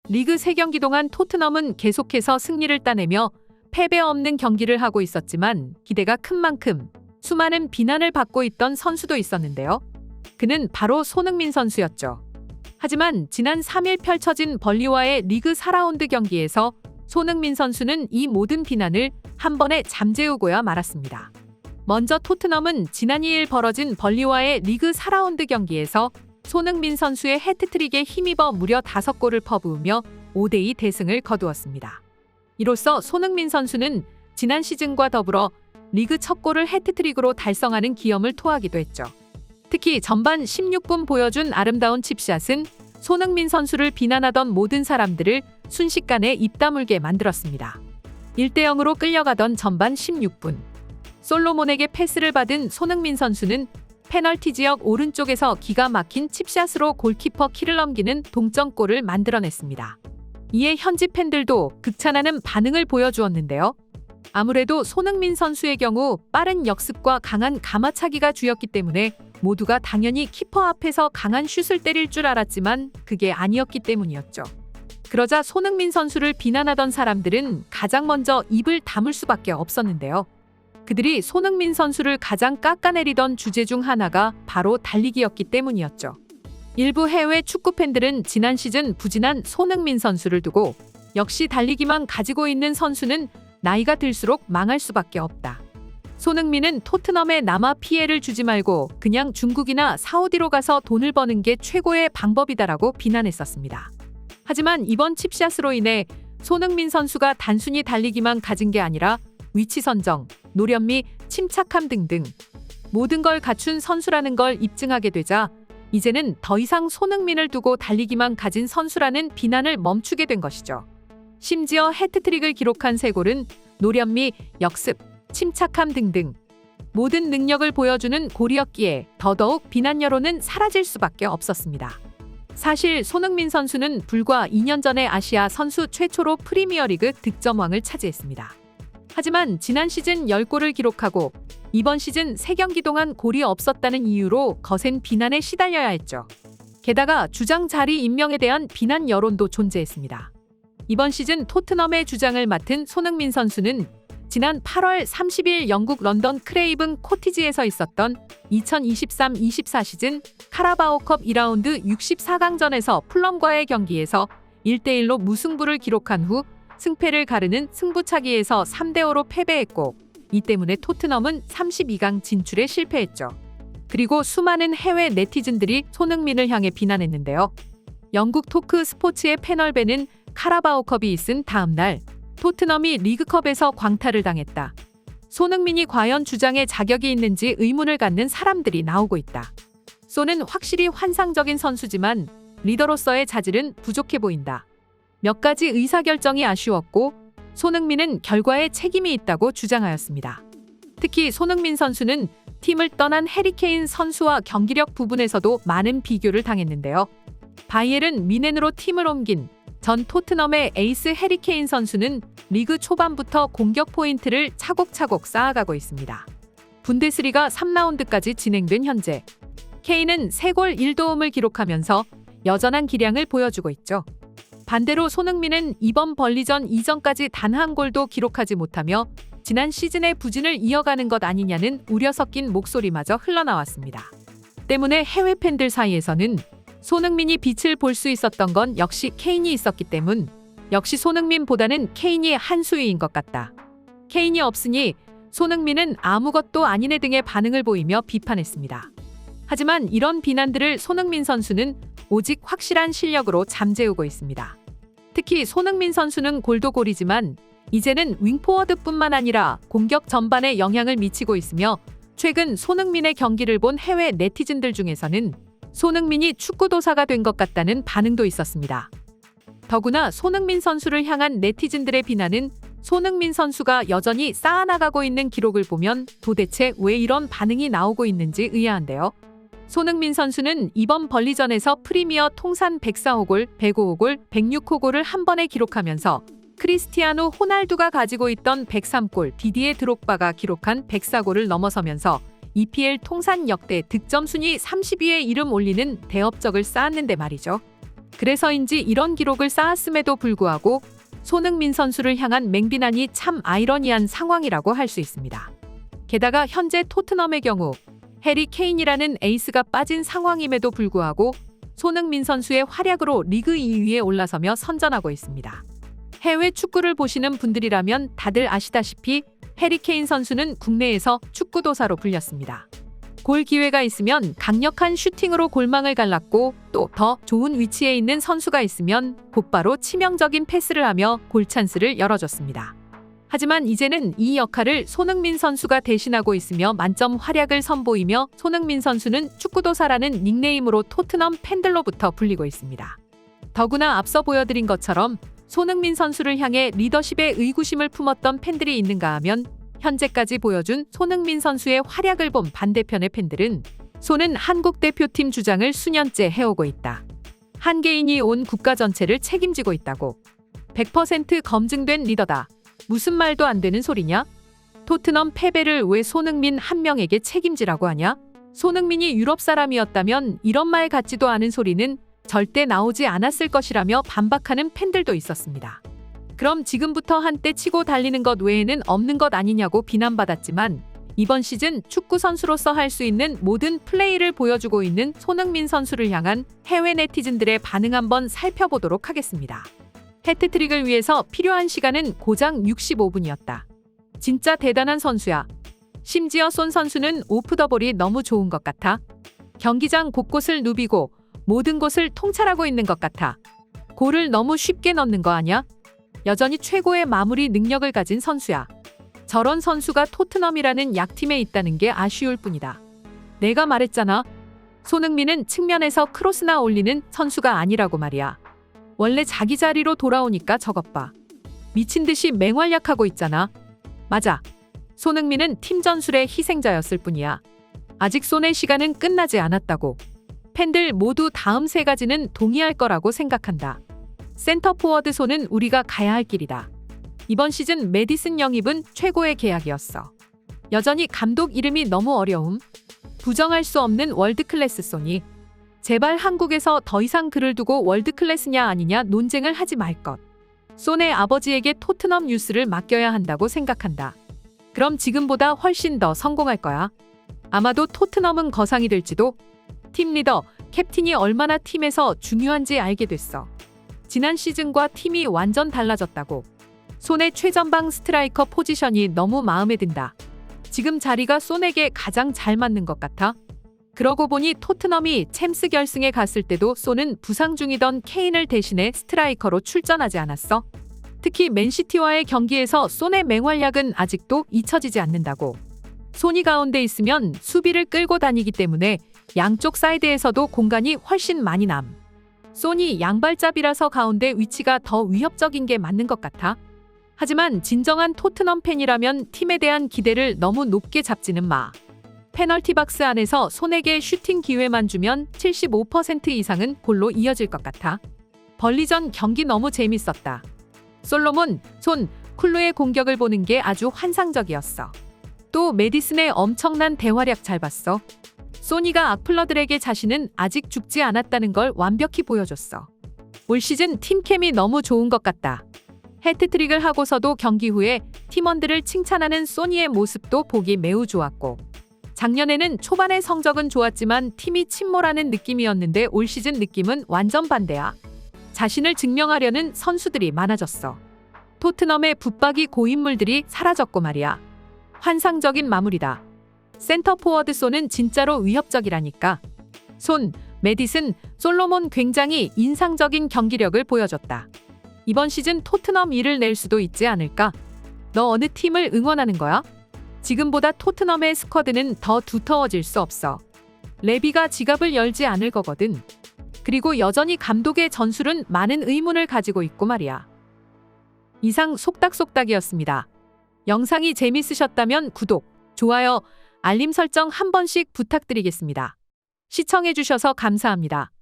리그 3경기 동안 토트넘은 계속해서 승리를 따내며 패배 없는 경기를 하고 있었지만 기대가 큰 만큼 수많은 비난을 받고 있던 선수도 있었는데요. 그는 바로 손흥민 선수였죠. 하지만 지난 3일 펼쳐진 벌리와의 리그 4라운드 경기에서 손흥민 선수는 이 모든 비난을 한 번에 잠재우고야 말았습니다. 먼저 토트넘은 지난 2일 벌어진 벌리와의 리그 4라운드 경기에서 손흥민 선수의 해트트릭에 힘입어 무려 5골을 퍼부으며 5대2 대승을 거두었습니다. 이로써 손흥민 선수는 지난 시즌과 더불어 리그 첫 골을 해트트릭으로 달성하는 기염을 토하기도 했죠. 특히 전반 16분 보여준 아름다운 칩샷은 손흥민 선수를 비난하던 모든 사람들을 순식간에 입 다물게 만들었습니다. 1대0으로 끌려가던 전반 16분, 솔로몬에게 패스를 받은 손흥민 선수는 페널티 지역 오른쪽에서 기가 막힌 칩샷으로 골키퍼 키를 넘기는 동점골을 만들어냈습니다. 이에 현지 팬들도 극찬하는 반응을 보여주었는데요. 아무래도 손흥민 선수의 경우 빠른 역습과 강한 가마차기가 주였기 때문에 모두가 당연히 키퍼 앞에서 강한 슛을 때릴 줄 알았지만 그게 아니었기 때문이었죠. 그러자 손흥민 선수를 비난하던 사람들은 가장 먼저 입을 다물 수밖에 없었는데요. 그들이 손흥민 선수를 가장 깎아내리던 주제 중 하나가 바로 달리기였기 때문이었죠. 일부 해외 축구 팬들은 지난 시즌 부진한 손흥민 선수를 두고 역시 달리기만 가지고 있는 선수는 나이가 들수록 망할 수밖에 없다. 손흥민은 토트넘에 남아 피해를 주지 말고 그냥 중국이나 사우디로 가서 돈을 버는 게 최고의 방법이다라고 비난했었습니다. 하지만 이번 칩샷으로 인해 손흥민 선수가 단순히 달리기만 가진 게 아니라 위치 선정, 노련미, 침착함 등등 모든 걸 갖춘 선수라는 걸 입증하게 되자 이제는 더 이상 손흥민을 두고 달리기만 가진 선수라는 비난을 멈추게 된 것이죠. 심지어 해트트릭을 기록한 3골은 노련미, 역습, 침착함 등등 모든 능력을 보여주는 골이었기에 더더욱 비난 여론은 사라질 수밖에 없었습니다. 사실 손흥민 선수는 불과 2년 전에 아시아 선수 최초로 프리미어리그 득점왕을 차지했습니다. 하지만 지난 시즌 10골을 기록하고 이번 시즌 3경기 동안 골이 없었다는 이유로 거센 비난에 시달려야 했죠. 게다가 주장 자리 임명에 대한 비난 여론도 존재했습니다. 이번 시즌 토트넘의 주장을 맡은 손흥민 선수는 지난 8월 30일 영국 런던 크레이븐 코티지에서 있었던 2023-24 시즌 카라바오컵 2라운드 64강전에서 풀럼과의 경기에서 1대1로 무승부를 기록한 후 승패를 가르는 승부차기에서 3대5로 패배했고 이 때문에 토트넘은 32강 진출에 실패했죠. 그리고 수많은 해외 네티즌들이 손흥민을 향해 비난했는데요. 영국 토크 스포츠의 패널배는 카라바오컵이 있은 다음 날 토트넘이 리그컵에서 광탈을 당했다. 손흥민이 과연 주장에 자격이 있는지 의문을 갖는 사람들이 나오고 있다. 손은 확실히 환상적인 선수지만 리더로서의 자질은 부족해 보인다. 몇 가지 의사결정이 아쉬웠고 손흥민은 결과에 책임이 있다고 주장하였습니다. 특히 손흥민 선수는 팀을 떠난 해리케인 선수와 경기력 부분에서도 많은 비교를 당했는데요. 바이에른 뮌헨으로 팀을 옮긴 전 토트넘의 에이스 해리케인 선수는 리그 초반부터 공격 포인트를 차곡차곡 쌓아가고 있습니다. 분데스리가 3라운드까지 진행된 현재 케인은 3골 1도움을 기록하면서 여전한 기량을 보여주고 있죠. 반대로 손흥민은 이번 벌리전 이전까지 단 한 골도 기록하지 못하며 지난 시즌의 부진을 이어가는 것 아니냐는 우려 섞인 목소리마저 흘러나왔습니다. 때문에 해외 팬들 사이에서는 손흥민이 빛을 볼 수 있었던 건 역시 케인이 있었기 때문, 역시 손흥민보다는 케인이 한 수위인 것 같다. 케인이 없으니 손흥민은 아무것도 아니네 등의 반응을 보이며 비판했습니다. 하지만 이런 비난들을 손흥민 선수는 오직 확실한 실력으로 잠재우고 있습니다. 특히 손흥민 선수는 골도 골이지만 이제는 윙포워드뿐만 아니라 공격 전반에 영향을 미치고 있으며 최근 손흥민의 경기를 본 해외 네티즌들 중에서는 손흥민이 축구도사가 된 것 같다는 반응도 있었습니다. 더구나 손흥민 선수를 향한 네티즌들의 비난은 손흥민 선수가 여전히 쌓아나가고 있는 기록을 보면 도대체 왜 이런 반응이 나오고 있는지 의아한데요. 손흥민 선수는 이번 벌리전에서 프리미어 통산 104호골, 105호골, 106호골을 한 번에 기록하면서 크리스티아노 호날두가 가지고 있던 103골, 디디에 드록바가 기록한 104골을 넘어서면서 EPL 통산 역대 득점 순위 30위에 이름 올리는 대업적을 쌓았는데 말이죠. 그래서인지 이런 기록을 쌓았음에도 불구하고 손흥민 선수를 향한 맹비난이 참 아이러니한 상황이라고 할 수 있습니다. 게다가 현재 토트넘의 경우 해리 케인이라는 에이스가 빠진 상황임에도 불구하고 손흥민 선수의 활약으로 리그 2위에 올라서며 선전하고 있습니다. 해외 축구를 보시는 분들이라면 다들 아시다시피 해리 케인 선수는 국내에서 축구도사로 불렸습니다. 골 기회가 있으면 강력한 슈팅으로 골망을 갈랐고 또 더 좋은 위치에 있는 선수가 있으면 곧바로 치명적인 패스를 하며 골 찬스를 열어줬습니다. 하지만 이제는 이 역할을 손흥민 선수가 대신하고 있으며 만점 활약을 선보이며 손흥민 선수는 축구도사라는 닉네임으로 토트넘 팬들로부터 불리고 있습니다. 더구나 앞서 보여드린 것처럼 손흥민 선수를 향해 리더십의 의구심을 품었던 팬들이 있는가 하면 현재까지 보여준 손흥민 선수의 활약을 본 반대편의 팬들은 손은 한국 대표팀 주장을 수년째 해오고 있다. 한 개인이 온 국가 전체를 책임지고 있다고. 100% 검증된 리더다. 무슨 말도 안 되는 소리냐? 토트넘 패배를 왜 손흥민 한 명에게 책임지라고 하냐? 손흥민이 유럽 사람이었다면 이런 말 같지도 않은 소리는 절대 나오지 않았을 것이라며 반박하는 팬들도 있었습니다. 그럼 지금부터 한때 치고 달리는 것 외에는 없는 것 아니냐고 비난받았지만 이번 시즌 축구 선수로서 할 수 있는 모든 플레이를 보여주고 있는 손흥민 선수를 향한 해외 네티즌들의 반응 한번 살펴보도록 하겠습니다. 해트트릭을 위해서 필요한 시간은 고작 65분이었다. 진짜 대단한 선수야. 심지어 손 선수는 오프 더 볼이 너무 좋은 것 같아. 경기장 곳곳을 누비고 모든 곳을 통찰하고 있는 것 같아. 골을 너무 쉽게 넣는 거 아니야? 여전히 최고의 마무리 능력을 가진 선수야. 저런 선수가 토트넘이라는 약팀에 있다는 게 아쉬울 뿐이다. 내가 말했잖아. 손흥민은 측면에서 크로스나 올리는 선수가 아니라고 말이야. 원래 자기 자리로 돌아오니까 저것 봐. 미친 듯이 맹활약하고 있잖아. 맞아. 손흥민은 팀 전술의 희생자였을 뿐이야. 아직 손의 시간은 끝나지 않았다고. 팬들 모두 다음 세 가지는 동의할 거라고 생각한다. 센터 포워드 손은 우리가 가야 할 길이다. 이번 시즌 메디슨 영입은 최고의 계약이었어. 여전히 감독 이름이 너무 어려움. 부정할 수 없는 월드클래스 손이. 제발 한국에서 더 이상 그를 두고 월드클래스냐 아니냐 논쟁을 하지 말 것. 손의 아버지에게 토트넘 뉴스를 맡겨야 한다고 생각한다. 그럼 지금보다 훨씬 더 성공할 거야. 아마도 토트넘은 거상이 될지도. 팀 리더, 캡틴이 얼마나 팀에서 중요한지 알게 됐어. 지난 시즌과 팀이 완전 달라졌다고. 손의 최전방 스트라이커 포지션이 너무 마음에 든다. 지금 자리가 손에게 가장 잘 맞는 것 같아. 그러고 보니 토트넘이 챔스 결승에 갔을 때도 손은 부상 중이던 케인을 대신해 스트라이커로 출전하지 않았어. 특히 맨시티와의 경기에서 손의 맹활약은 아직도 잊혀지지 않는다고. 손이 가운데 있으면 수비를 끌고 다니기 때문에 양쪽 사이드에서도 공간이 훨씬 많이 남. 손이 양발잡이라서 가운데 위치가 더 위협적인 게 맞는 것 같아. 하지만 진정한 토트넘 팬이라면 팀에 대한 기대를 너무 높게 잡지는 마. 페널티 박스 안에서 손에게 슈팅 기회만 주면 75% 이상은 골로 이어질 것 같아. 벌리전 경기 너무 재밌었다. 솔로몬, 손, 쿨루의 공격을 보는 게 아주 환상적이었어. 또 메디슨의 엄청난 대활약 잘 봤어. 소니가 악플러들에게 자신은 아직 죽지 않았다는 걸 완벽히 보여줬어. 올 시즌 팀캠이 너무 좋은 것 같다. 해트트릭을 하고서도 경기 후에 팀원들을 칭찬하는 소니의 모습도 보기 매우 좋았고, 작년에는 초반의 성적은 좋았지만 팀이 침몰하는 느낌이었는데 올 시즌 느낌은 완전 반대야. 자신을 증명하려는 선수들이 많아졌어. 토트넘의 붙박이 고인물들이 사라졌고 말이야. 환상적인 마무리다. 센터 포워드 손은 진짜로 위협적이라니까. 손, 메디슨, 솔로몬 굉장히 인상적인 경기력을 보여줬다. 이번 시즌 토트넘 2를 낼 수도 있지 않을까? 너 어느 팀을 응원하는 거야? 지금보다 토트넘의 스쿼드는 더 두터워질 수 없어. 레비가 지갑을 열지 않을 거거든. 그리고 여전히 감독의 전술은 많은 의문을 가지고 있고 말이야. 이상 속닥속닥이었습니다. 영상이 재밌으셨다면 구독, 좋아요, 알림 설정 한 번씩 부탁드리겠습니다. 시청해주셔서 감사합니다.